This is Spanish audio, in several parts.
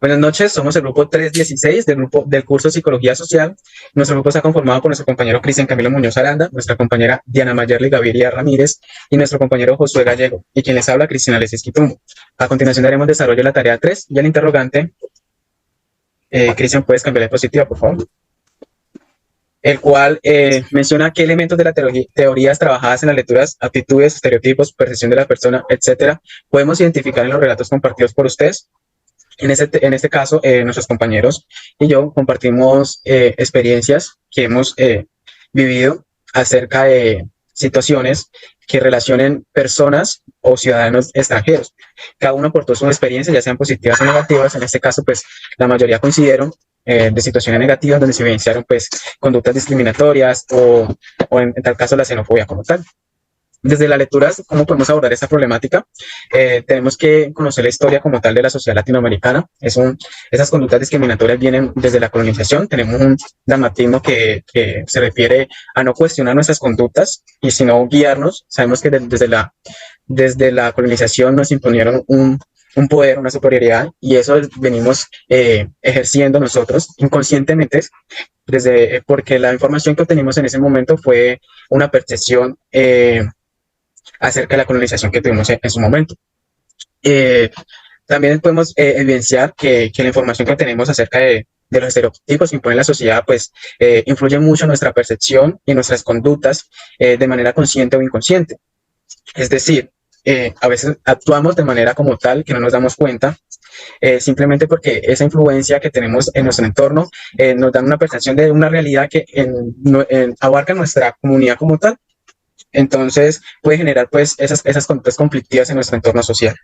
Buenas noches, somos el grupo 316 del curso Psicología Social. Nuestro grupo está conformado por nuestro compañero Cristian Camilo Muñoz Aranda, nuestra compañera Diana Mayerly Gaviria Ramírez y nuestro compañero Josué Gallego, y quien les habla, Cristina Alexis Quitumbo. A continuación daremos desarrollo de la tarea 3 y el interrogante. Cristian, ¿puedes cambiar la diapositiva, por favor? El cual menciona qué elementos de la teorías trabajadas en las lecturas, aptitudes, estereotipos, percepción de la persona, etcétera, podemos identificar en los relatos compartidos por ustedes. En este caso, nuestros compañeros y yo compartimos experiencias que hemos vivido acerca de situaciones que relacionen personas o ciudadanos extranjeros. Cada uno aportó sus experiencias, ya sean positivas o negativas. En este caso, pues, la mayoría coincidieron de situaciones negativas donde se evidenciaron, pues, conductas discriminatorias o en tal caso, la xenofobia como tal. Desde las lecturas, ¿cómo podemos abordar esta problemática? Tenemos que conocer la historia como tal de la sociedad latinoamericana. Esas conductas discriminatorias vienen desde la colonización. Tenemos un dramatismo que se refiere a no cuestionar nuestras conductas y sino guiarnos. Sabemos que desde la colonización nos imponieron un poder, una superioridad, y eso venimos ejerciendo nosotros inconscientemente, porque la información que obtenimos en ese momento fue una percepción acerca de la colonización que tuvimos en su momento. También podemos evidenciar que la información que tenemos acerca de los estereotipos que impone la sociedad, pues influye mucho en nuestra percepción y en nuestras conductas de manera consciente o inconsciente. Es decir, a veces actuamos de manera como tal que no nos damos cuenta, simplemente porque esa influencia que tenemos en nuestro entorno nos da una percepción de una realidad que abarca nuestra comunidad como tal. Entonces puede generar pues esas conductas conflictivas en nuestro entorno social.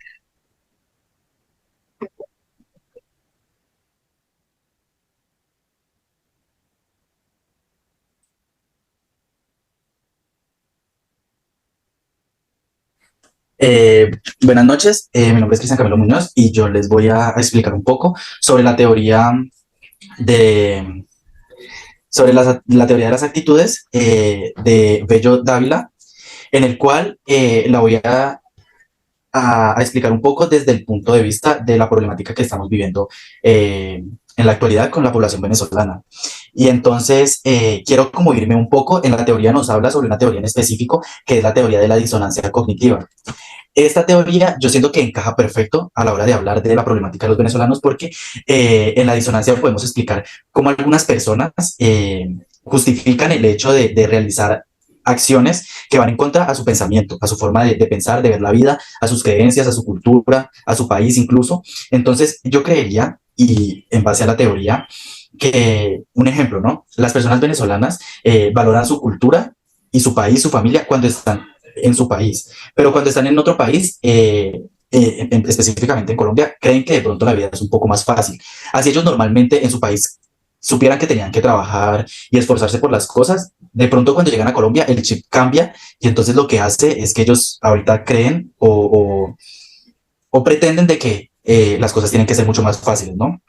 Eh, Buenas noches, mi nombre es Cristian Camilo Muñoz y yo les voy a explicar un poco sobre la teoría de, la teoría de las actitudes de Bello Dávila, en el cual la voy a explicar un poco desde el punto de vista de la problemática que estamos viviendo en la actualidad con la población venezolana. Y entonces quiero como irme un poco, en la teoría nos habla sobre una teoría en específico, que es la teoría de la disonancia cognitiva. Esta teoría yo siento que encaja perfecto a la hora de hablar de la problemática de los venezolanos porque en la disonancia podemos explicar cómo algunas personas justifican el hecho de realizar acciones que van en contra a su pensamiento, a su forma de pensar, de ver la vida, a sus creencias, a su cultura, a su país incluso. Entonces yo creería, y en base a la teoría, que un ejemplo, ¿no? Las personas venezolanas valoran su cultura y su país, su familia, cuando están en su país, pero cuando están en otro país, específicamente en Colombia, creen que de pronto la vida es un poco más fácil. Así ellos normalmente en su país supieran que tenían que trabajar y esforzarse por las cosas, de pronto cuando llegan a Colombia el chip cambia y entonces lo que hace es que ellos ahorita creen o pretenden de que las cosas tienen que ser mucho más fáciles, ¿no?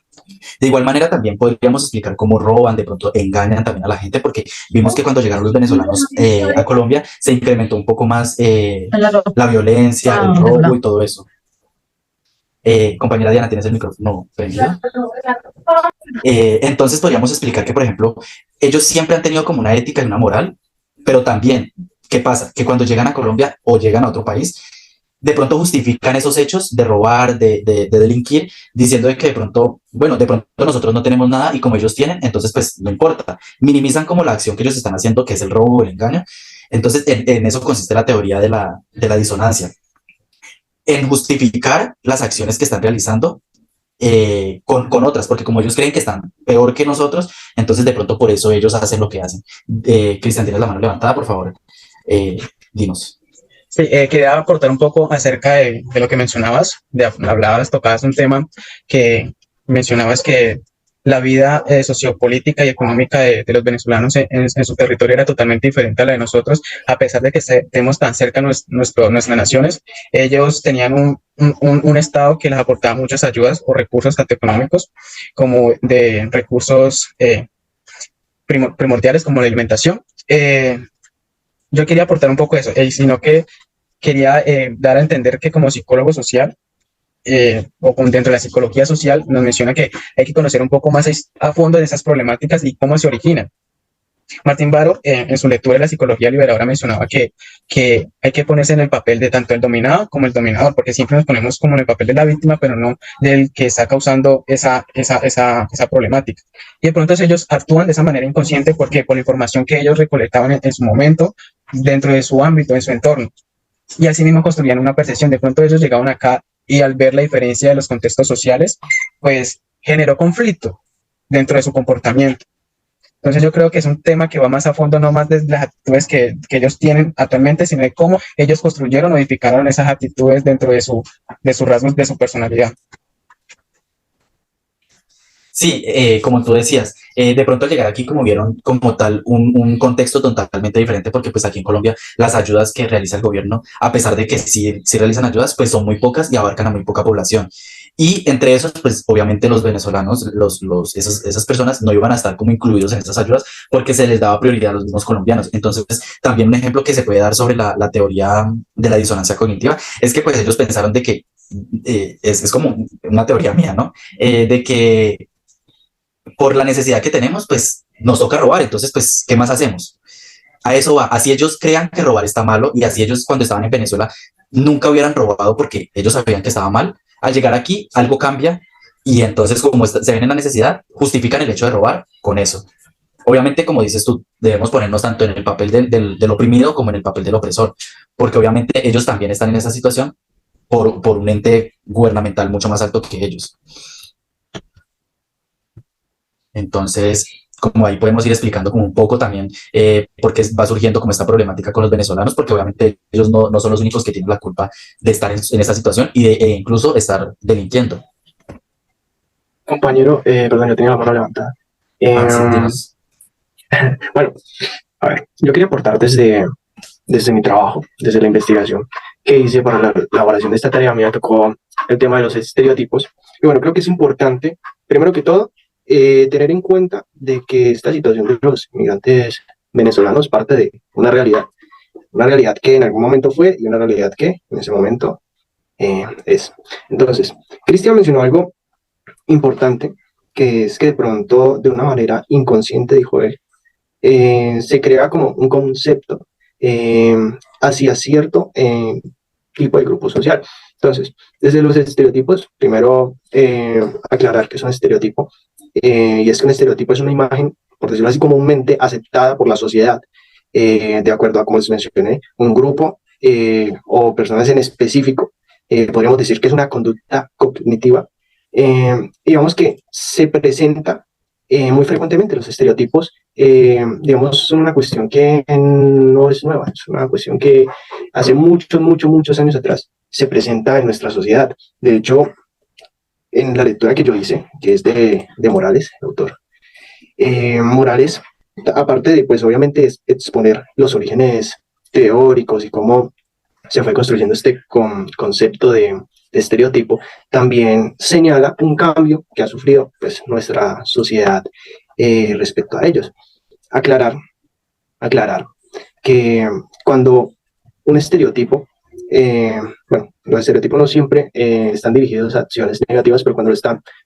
De igual manera, también podríamos explicar cómo roban, de pronto engañan también a la gente, porque vimos que cuando llegaron los venezolanos a Colombia se incrementó un poco más la violencia, el robo y todo eso. Compañera Diana, ¿tienes el micrófono prendido? Entonces podríamos explicar que, por ejemplo, ellos siempre han tenido como una ética y una moral, pero también, ¿qué pasa? Que cuando llegan a Colombia o llegan a otro país, de pronto justifican esos hechos de robar, de delinquir, diciendo de que de pronto, bueno, de pronto nosotros no tenemos nada y como ellos tienen, entonces pues no importa. Minimizan como la acción que ellos están haciendo, que es el robo, el engaño. Entonces en eso consiste la teoría de la disonancia, en justificar las acciones que están realizando con otras, porque como ellos creen que están peor que nosotros, entonces de pronto por eso ellos hacen lo que hacen. Cristian, tienes la mano levantada, por favor. Dinos. Sí, quería aportar un poco acerca de lo que mencionabas, tocabas un tema que mencionabas que la vida sociopolítica y económica de los venezolanos en su territorio era totalmente diferente a la de nosotros, a pesar de que estemos tan cerca nuestras naciones. Ellos tenían un estado que les aportaba muchas ayudas o recursos tanto económicos como de recursos primordiales como la alimentación. Yo quería aportar un poco eso, sino que quería dar a entender que como psicólogo social dentro de la psicología social nos menciona que hay que conocer un poco más a fondo de esas problemáticas y cómo se originan. Martín Baró, en su lectura de la psicología liberadora, mencionaba que hay que ponerse en el papel de tanto el dominado como el dominador, porque siempre nos ponemos como en el papel de la víctima, pero no del que está causando esa problemática. Y de pronto ellos actúan de esa manera inconsciente porque por la información que ellos recolectaban en su momento, dentro de su ámbito, en su entorno. Y así mismo construían una percepción. De pronto ellos llegaban acá y al ver la diferencia de los contextos sociales, pues generó conflicto dentro de su comportamiento. Entonces yo creo que es un tema que va más a fondo, no más desde las actitudes que ellos tienen actualmente, sino de cómo ellos construyeron o edificaron esas actitudes dentro de sus rasgos, de su personalidad. Sí, como tú decías, de pronto al llegar aquí como vieron como tal un contexto totalmente diferente porque pues aquí en Colombia las ayudas que realiza el gobierno, a pesar de que sí realizan ayudas, pues son muy pocas y abarcan a muy poca población. Y entre esos, pues obviamente los venezolanos, esas personas no iban a estar como incluidos en estas ayudas porque se les daba prioridad a los mismos colombianos. Entonces, también un ejemplo que se puede dar sobre la teoría de la disonancia cognitiva es que pues ellos pensaron de que, es como una teoría mía, ¿no? De que por la necesidad que tenemos, pues nos toca robar, entonces, pues, ¿qué más hacemos? A eso va, así ellos crean que robar está malo y así ellos cuando estaban en Venezuela nunca hubieran robado porque ellos sabían que estaba mal. Al llegar aquí, algo cambia y entonces como se ven en la necesidad, justifican el hecho de robar con eso. Obviamente, como dices tú, debemos ponernos tanto en el papel del oprimido como en el papel del opresor, porque obviamente ellos también están en esa situación por un ente gubernamental mucho más alto que ellos. Entonces, como ahí podemos ir explicando como un poco también por qué va surgiendo como esta problemática con los venezolanos, porque obviamente ellos no son los únicos que tienen la culpa de estar en esta situación e incluso estar delinquiendo. Compañero, perdón, yo tenía la mano levantada. Sí, dinos. Bueno, a ver, yo quería aportar desde mi trabajo, desde la investigación que hice para la elaboración de esta tarea. A mí me tocó el tema de los estereotipos. Y bueno, creo que es importante, primero que todo, tener en cuenta de que esta situación de los migrantes venezolanos parte de una realidad que en algún momento fue y una realidad que en ese momento es. Entonces, Cristian mencionó algo importante, que es que de pronto, de una manera inconsciente, dijo él, se crea como un concepto eh, hacia cierto tipo de grupo social. Entonces, desde los estereotipos, primero aclarar que es un estereotipo, y es que un estereotipo es una imagen, por decirlo así, comúnmente aceptada por la sociedad, de acuerdo a, como les mencioné, un grupo o personas en específico. Podríamos decir que es una conducta cognitiva, digamos que se presenta muy frecuentemente. Los estereotipos, digamos, son una cuestión que no es nueva, es una cuestión que hace muchos años atrás se presenta en nuestra sociedad. De hecho, en la lectura que yo hice, que es de Morales, el autor, Morales, aparte de, pues obviamente, exponer los orígenes teóricos y cómo se fue construyendo este concepto de estereotipo, también señala un cambio que ha sufrido pues, nuestra sociedad respecto a ellos. Aclarar que cuando un estereotipo, bueno, los estereotipos no siempre están dirigidos a acciones negativas, pero cuando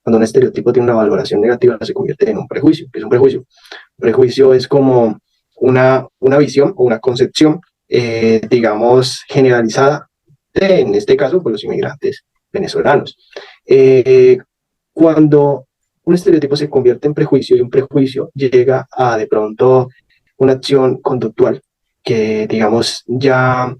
un estereotipo tiene una valoración negativa, se convierte en un prejuicio. ¿Qué es un prejuicio? Un prejuicio es como una visión o una concepción, digamos, generalizada en este caso, por los inmigrantes venezolanos. Cuando un estereotipo se convierte en prejuicio y un prejuicio llega a de pronto una acción conductual que, digamos, ya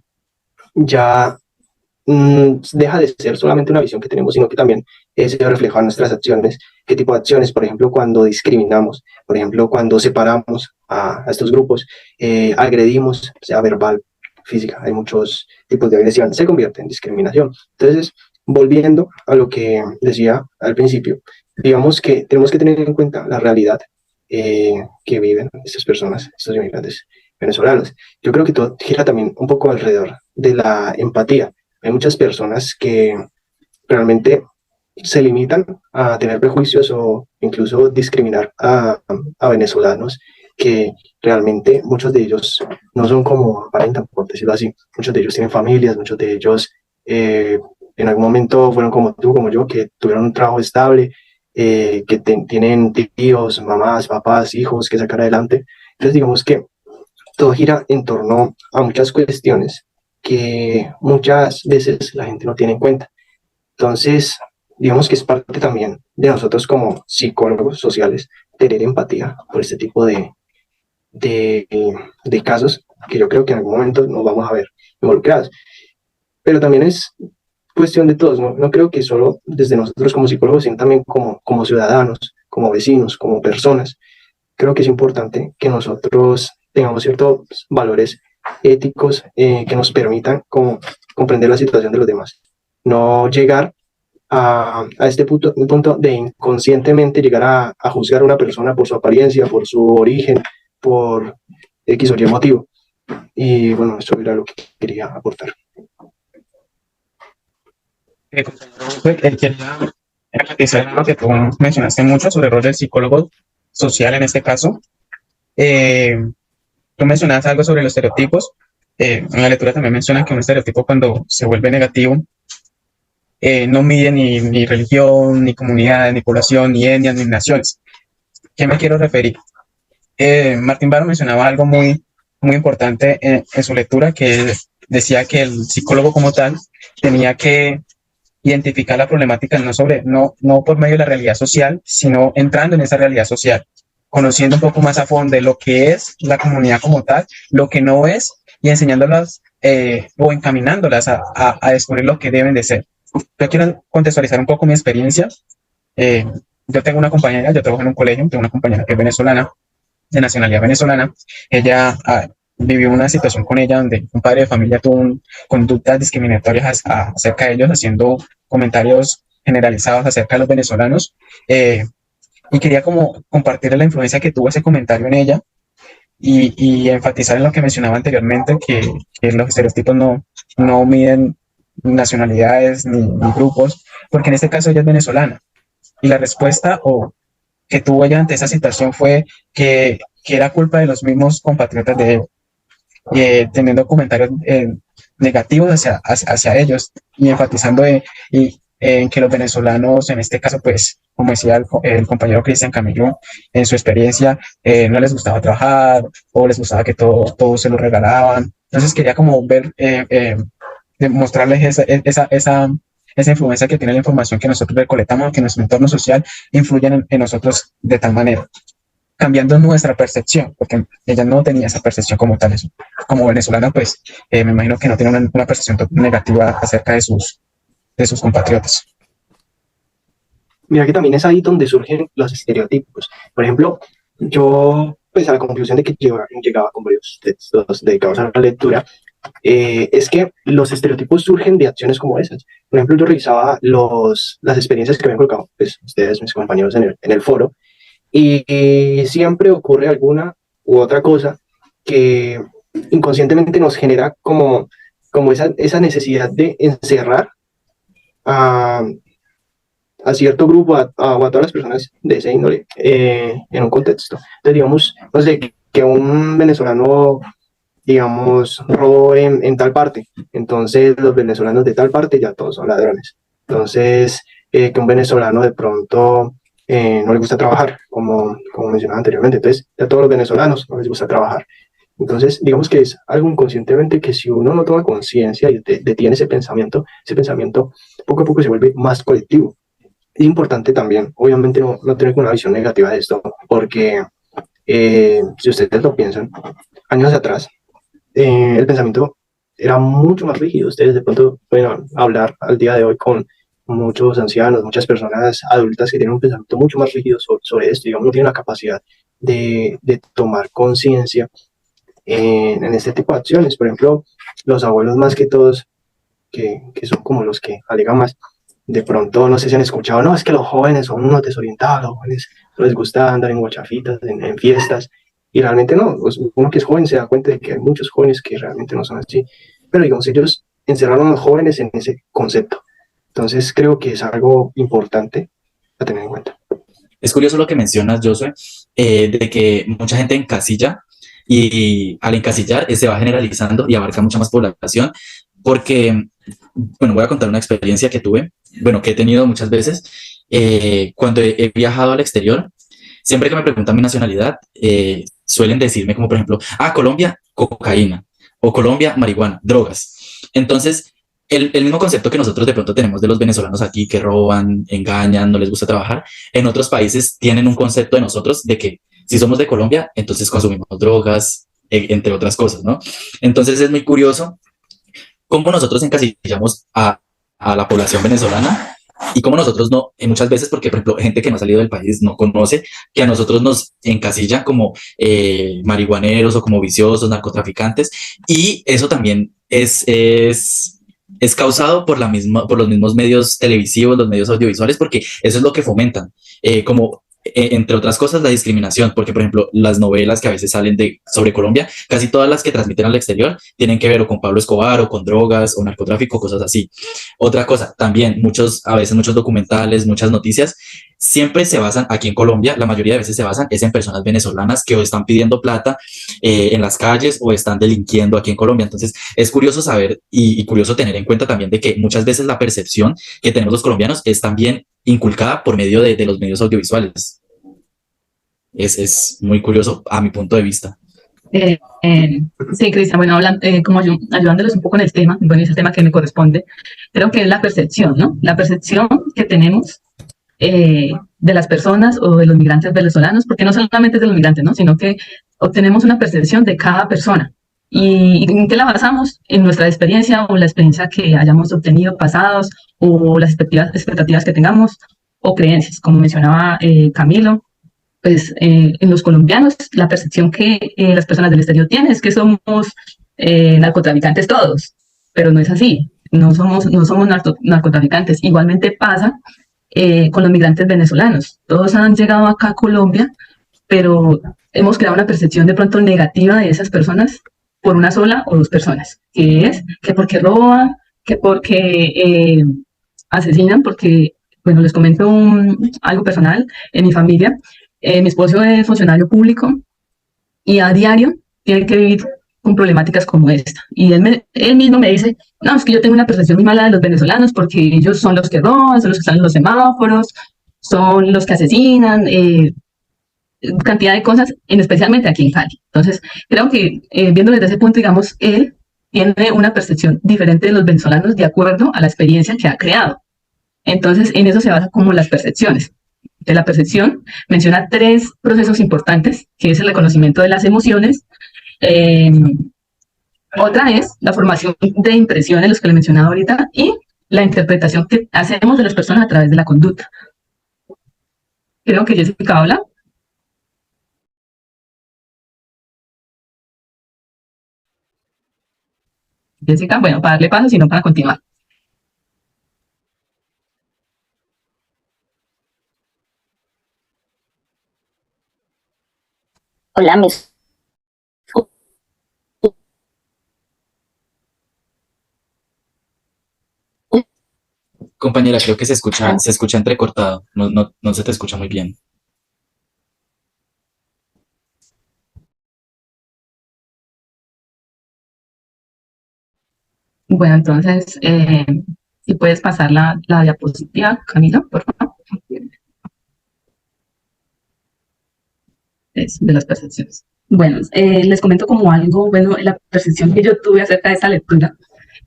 deja de ser solamente una visión que tenemos, sino que también se ve reflejado en nuestras acciones. ¿Qué tipo de acciones? Por ejemplo, cuando discriminamos, por ejemplo, cuando separamos a estos grupos, agredimos, sea verbal, física, hay muchos tipos de agresión, se convierte en discriminación. Entonces, volviendo a lo que decía al principio, digamos que tenemos que tener en cuenta la realidad que viven estas personas, estos inmigrantes venezolanos. Yo creo que todo gira también un poco alrededor de la empatía. Hay muchas personas que realmente se limitan a tener prejuicios o incluso discriminar a venezolanos que realmente muchos de ellos no son como aparentan, por decirlo así. Muchos de ellos tienen familias, muchos de ellos en algún momento fueron como tú, como yo, que tuvieron un trabajo estable, tienen tíos, mamás, papás, hijos que sacar adelante. Entonces digamos que todo gira en torno a muchas cuestiones que muchas veces la gente no tiene en cuenta. Entonces, digamos que es parte también de nosotros como psicólogos sociales tener empatía por este tipo de, de casos que yo creo que en algún momento nos vamos a ver involucrados. Pero también es cuestión de todos, ¿no? No creo que solo desde nosotros como psicólogos, sino también como ciudadanos, como vecinos, como personas. Creo que es importante que nosotros tengamos ciertos valores éticos que nos permitan como comprender la situación de los demás. No llegar a este un punto de inconscientemente llegar a juzgar a una persona por su apariencia, por su origen, por X o Y motivo. Y bueno, eso era lo que quería aportar. Quería enfatizar en lo que tú mencionaste mucho sobre el rol del psicólogo social en este caso. Tú mencionabas algo sobre los estereotipos. En la lectura también menciona que un estereotipo cuando se vuelve negativo no mide ni religión, ni comunidad, ni población, ni etnias, ni naciones. ¿Qué me quiero referir? Martín Barro mencionaba algo muy importante en su lectura, que decía que el psicólogo como tal tenía que identificar la problemática no por medio de la realidad social, sino entrando en esa realidad social, conociendo un poco más a fondo de lo que es la comunidad como tal, lo que no es, y enseñándolas o encaminándolas a descubrir lo que deben de ser. Yo quiero contextualizar un poco mi experiencia. Eh, yo tengo una compañera, yo trabajo en un colegio, tengo una compañera que es venezolana, de nacionalidad venezolana. Ella vivió una situación con ella donde un padre de familia tuvo conductas discriminatorias acerca de ellos, haciendo comentarios generalizados acerca de los venezolanos. Y quería como compartir la influencia que tuvo ese comentario en ella y enfatizar en lo que mencionaba anteriormente, que los estereotipos no miden nacionalidades ni grupos, porque en este caso ella es venezolana. Y la respuesta que tuvo ella ante esa situación fue que era culpa de los mismos compatriotas de él, teniendo comentarios negativos hacia ellos y enfatizando en que los venezolanos, en este caso, pues, como decía el compañero Cristian Camilo, en su experiencia, no les gustaba trabajar o les gustaba que todo se lo regalaban. Entonces quería como mostrarles esa influencia que tiene la información que nosotros recolectamos, que nuestro entorno social influye en nosotros de tal manera, cambiando nuestra percepción, porque ella no tenía esa percepción como tal. Como venezolana, pues me imagino que no tiene una percepción negativa acerca de sus compatriotas. Mira que también es ahí donde surgen los estereotipos. Por ejemplo, yo pues a la conclusión de que llegaba con varios textos dedicados a la lectura, es que los estereotipos surgen de acciones como esas. Por ejemplo, yo revisaba las experiencias que habían colocado pues, ustedes, mis compañeros, en el foro, y siempre ocurre alguna u otra cosa que inconscientemente nos genera como esa necesidad de encerrar a cierto grupo o a todas las personas de ese índole en un contexto. Entonces, digamos, no sé, que un venezolano, digamos, robó en tal parte, entonces los venezolanos de tal parte ya todos son ladrones. Entonces, que un venezolano de pronto no le gusta trabajar, como mencionaba anteriormente, entonces ya todos los venezolanos no les gusta trabajar. Entonces, digamos que es algo inconscientemente que si uno no toma conciencia y detiene ese pensamiento poco a poco se vuelve más colectivo. Es importante también, obviamente, no tener una visión negativa de esto, porque si ustedes lo piensan, años atrás, el pensamiento era mucho más rígido. Ustedes de pronto pueden hablar al día de hoy con muchos ancianos, muchas personas adultas que tienen un pensamiento mucho más rígido sobre esto, digamos, no tienen la capacidad de tomar conciencia en este tipo de acciones. Por ejemplo, los abuelos más que todos, que son como los que alegan más, de pronto, no sé si han escuchado, no, es que los jóvenes son unos desorientados, los jóvenes no les gusta andar en guachafitas, en fiestas, y realmente no, pues uno que es joven se da cuenta de que hay muchos jóvenes que realmente no son así, pero digamos, ellos encerraron a los jóvenes en ese concepto. Entonces creo que es algo importante a tener en cuenta. Es curioso lo que mencionas, Josué, de que mucha gente encasilla y al encasillar se va generalizando y abarca mucha más población, porque bueno, voy a contar una experiencia que tuve, bueno, que he tenido muchas veces. Cuando he viajado al exterior, siempre que me preguntan mi nacionalidad, suelen decirme como, por ejemplo, ah, Colombia, cocaína, o Colombia, marihuana, drogas. Entonces, el mismo concepto que nosotros de pronto tenemos de los venezolanos aquí, que roban, engañan, no les gusta trabajar, en otros países tienen un concepto de nosotros de que si somos de Colombia, entonces consumimos drogas, entre otras cosas, ¿no? Entonces es muy curioso cómo nosotros encasillamos a la población venezolana y cómo nosotros no, muchas veces, porque por ejemplo, gente que no ha salido del país no conoce que a nosotros nos encasillan como marihuaneros o como viciosos, narcotraficantes, y eso también es causado por, por los mismos medios televisivos, los medios audiovisuales, porque eso es lo que fomentan, como entre otras cosas, la discriminación, porque por ejemplo, las novelas que a veces salen sobre Colombia, casi todas las que transmiten al exterior tienen que ver o con Pablo Escobar o con drogas o narcotráfico, cosas así. Otra cosa, también a veces muchos documentales, muchas noticias, siempre se basan, aquí en Colombia, la mayoría de veces se basan es en personas venezolanas que o están pidiendo plata en las calles o están delinquiendo aquí en Colombia. Entonces, es curioso saber y curioso tener en cuenta también de que muchas veces la percepción que tenemos los colombianos es también inculcada por medio de los medios audiovisuales. Es muy curioso a mi punto de vista. Sí, Cristian, bueno, como yo, ayudándoles un poco en el tema, bueno, es el tema que me corresponde, creo que es la percepción, ¿no? La percepción que tenemos de las personas o de los migrantes venezolanos, porque no solamente es de los migrantes, ¿no? Sino que obtenemos una percepción de cada persona. ¿Y en qué la basamos? En nuestra experiencia o la experiencia que hayamos obtenido pasados o las expectativas que tengamos o creencias, como mencionaba Camilo. Pues en los colombianos la percepción que las personas del exterior tienen es que somos narcotraficantes todos, pero no es así, no somos narcotraficantes. Igualmente pasa con los migrantes venezolanos, todos han llegado acá a Colombia, pero hemos creado una percepción de pronto negativa de esas personas por una sola o dos personas, que es que porque roban, que porque asesinan, porque, bueno, les comento algo personal en mi familia. Mi esposo es funcionario público y a diario tiene que vivir con problemáticas como esta. Y él mismo me dice, no, es que yo tengo una percepción muy mala de los venezolanos porque ellos son los que roban, son los que están en los semáforos, son los que asesinan, cantidad de cosas, especialmente aquí en Cali. Entonces, creo que viendo desde ese punto, digamos, él tiene una percepción diferente de los venezolanos de acuerdo a la experiencia que ha creado. Entonces, en eso se basa como las percepciones. De la percepción menciona 3 procesos importantes, que es el reconocimiento de las emociones, otra es la formación de impresiones, los que le he mencionado ahorita, y la interpretación que hacemos de las personas a través de la conducta. Creo que Jessica habla. Jessica, bueno, para darle paso, sino para continuar. Hola, mis. Compañera, creo que se escucha entrecortado, no se te escucha muy bien. Bueno, entonces, si puedes pasar la diapositiva, Camilo, por favor. De las percepciones. Bueno, les comento como algo, bueno, la percepción que yo tuve acerca de esta lectura,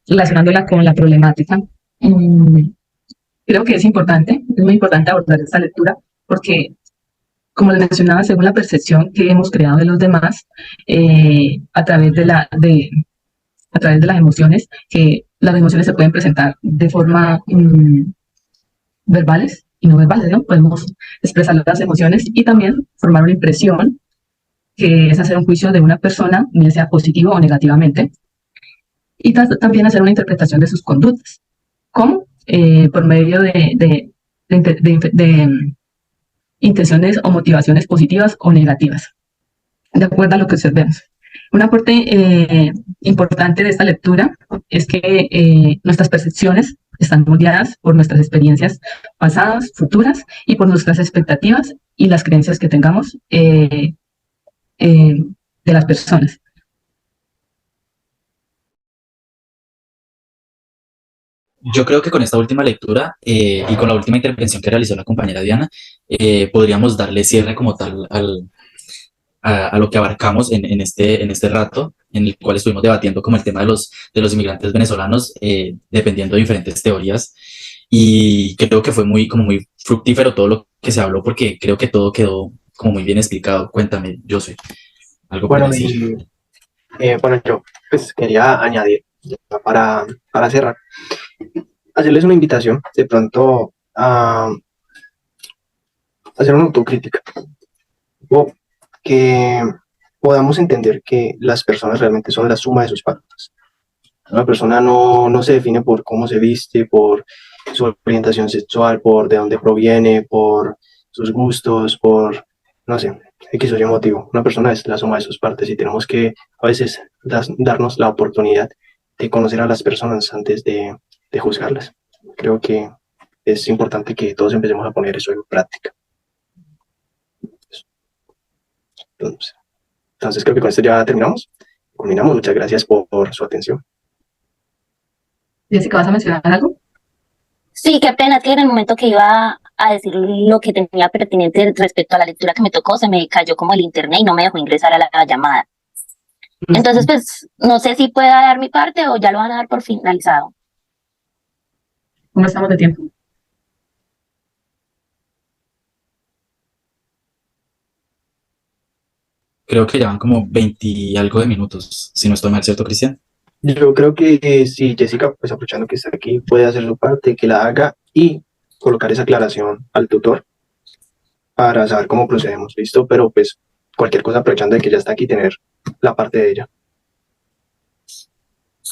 relacionándola con la problemática. Creo que es muy importante abordar esta lectura porque, como les mencionaba, según la percepción que hemos creado de los demás, a través a través de las emociones, que las emociones se pueden presentar de forma verbales y no verbales, ¿no? Podemos expresar las emociones y también formar una impresión, que es hacer un juicio de una persona, bien sea positivo o negativamente, y también hacer una interpretación de sus conductas. ¿Cómo? Por medio de intenciones o motivaciones positivas o negativas, de acuerdo a lo que observemos. Una parte importante de esta lectura es que nuestras percepciones están moldeadas por nuestras experiencias pasadas, futuras, y por nuestras expectativas y las creencias que tengamos de las personas. yo creo que con esta última lectura y con la última intervención que realizó la compañera Diana, podríamos darle cierre como tal a lo que abarcamos en este rato, en el cual estuvimos debatiendo como el tema de los inmigrantes venezolanos, dependiendo de diferentes teorías. Y creo que fue como muy fructífero todo lo que se habló, porque creo que todo quedó como muy bien explicado. Cuéntame, yo sé, algo por Bueno, decir. bueno, yo pues quería añadir ya para cerrar, hacerles una invitación de pronto a hacer una autocrítica o que podamos entender que las personas realmente son la suma de sus partes. Una persona no se define por cómo se viste, por su orientación sexual, por de dónde proviene, por sus gustos, por, no sé, X o Y motivo. Una persona es la suma de sus partes y tenemos que a veces darnos la oportunidad de conocer a las personas antes de juzgarlas. Creo que es importante que todos empecemos a poner eso en práctica. Entonces creo que con esto ya terminamos. Culminamos. Muchas gracias por su atención. Jessica, ¿vas a mencionar algo? Sí, qué pena, es que en el momento que iba a decir lo que tenía pertinente respecto a la lectura que me tocó, se me cayó como el internet y no me dejó ingresar a la llamada. Entonces, pues, no sé si pueda dar mi parte o ya lo van a dar por finalizado. ¿Cómo estamos de tiempo? Creo que llevan como 20 y algo de minutos, si no estoy mal, ¿cierto, Cristian? Yo creo que si Jessica, pues aprovechando que está aquí, puede hacer su parte, que la haga y colocar esa aclaración al tutor para saber cómo procedemos, ¿listo? Pero pues cualquier cosa aprovechando de que ya está aquí, tener la parte de ella.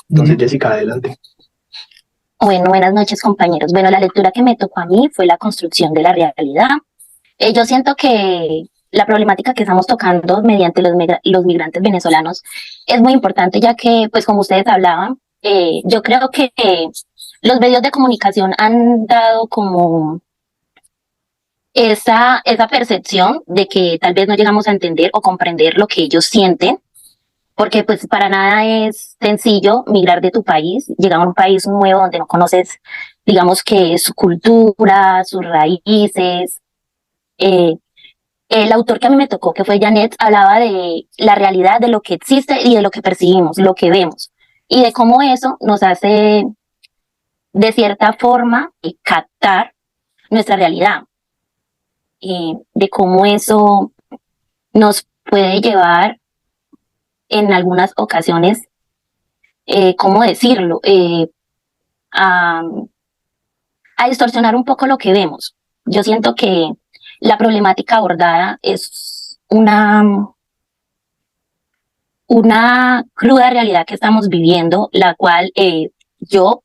Entonces, Jessica, adelante. Bueno, buenas noches, compañeros. Bueno, la lectura que me tocó a mí fue la construcción de la realidad. Yo siento que la problemática que estamos tocando mediante los migrantes venezolanos es muy importante, ya que, pues como ustedes hablaban, yo creo que los medios de comunicación han dado como esa percepción de que tal vez no llegamos a entender o comprender lo que ellos sienten, porque pues para nada es sencillo migrar de tu país, llegar a un país nuevo donde no conoces, digamos que su cultura, sus raíces. Eh, el autor que a mí me tocó, que fue Janet, hablaba de la realidad, de lo que existe y de lo que percibimos, lo que vemos, y de cómo eso nos hace, de cierta forma, captar nuestra realidad, de cómo eso nos puede llevar en algunas ocasiones, ¿cómo decirlo? A, a distorsionar un poco lo que vemos. Yo siento que la problemática abordada es una cruda realidad que estamos viviendo, la cual yo,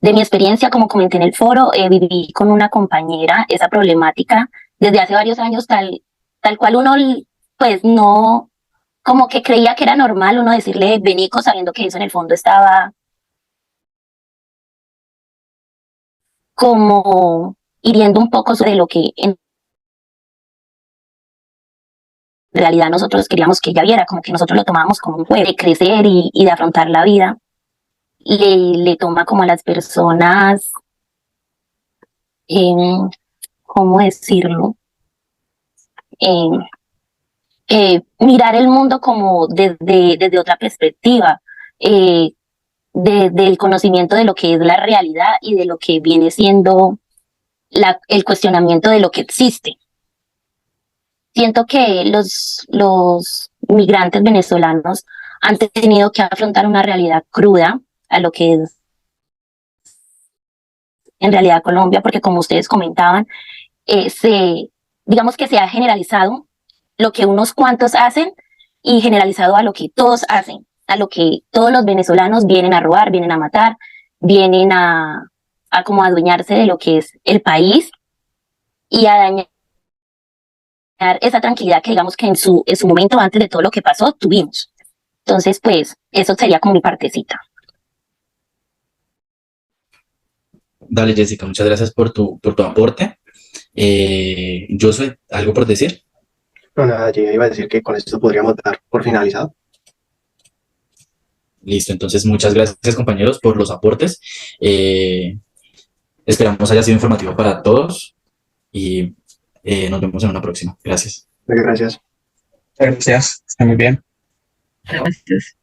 de mi experiencia, como comenté en el foro, viví con una compañera esa problemática desde hace varios años, tal cual uno, pues no, como que creía que era normal uno decirle Benico, sabiendo que eso en el fondo estaba como hiriendo un poco sobre lo que en realidad nosotros queríamos que ella viera, como que nosotros lo tomábamos como un juego de crecer y de afrontar la vida. Le toma como a las personas, ¿cómo decirlo? Mirar el mundo como desde otra perspectiva, desde el conocimiento de lo que es la realidad y de lo que viene siendo el cuestionamiento de lo que existe. Siento que los migrantes venezolanos han tenido que afrontar una realidad cruda a lo que es en realidad Colombia, porque como ustedes comentaban, digamos que se ha generalizado lo que unos cuantos hacen y generalizado a lo que todos hacen, a lo que todos los venezolanos vienen a robar, vienen a matar, vienen a como adueñarse de lo que es el país y a dañar esa tranquilidad que digamos que en su momento antes de todo lo que pasó tuvimos. Entonces, pues, eso sería como mi partecita. Dale, Jessica, muchas gracias por tu aporte. Yo soy algo por decir. No, nada, yo iba a decir que con esto podríamos dar por finalizado. Listo, entonces muchas gracias compañeros por los aportes. Esperamos haya sido informativo para todos y nos vemos en una próxima. Gracias. Gracias. Gracias, está muy bien. Gracias.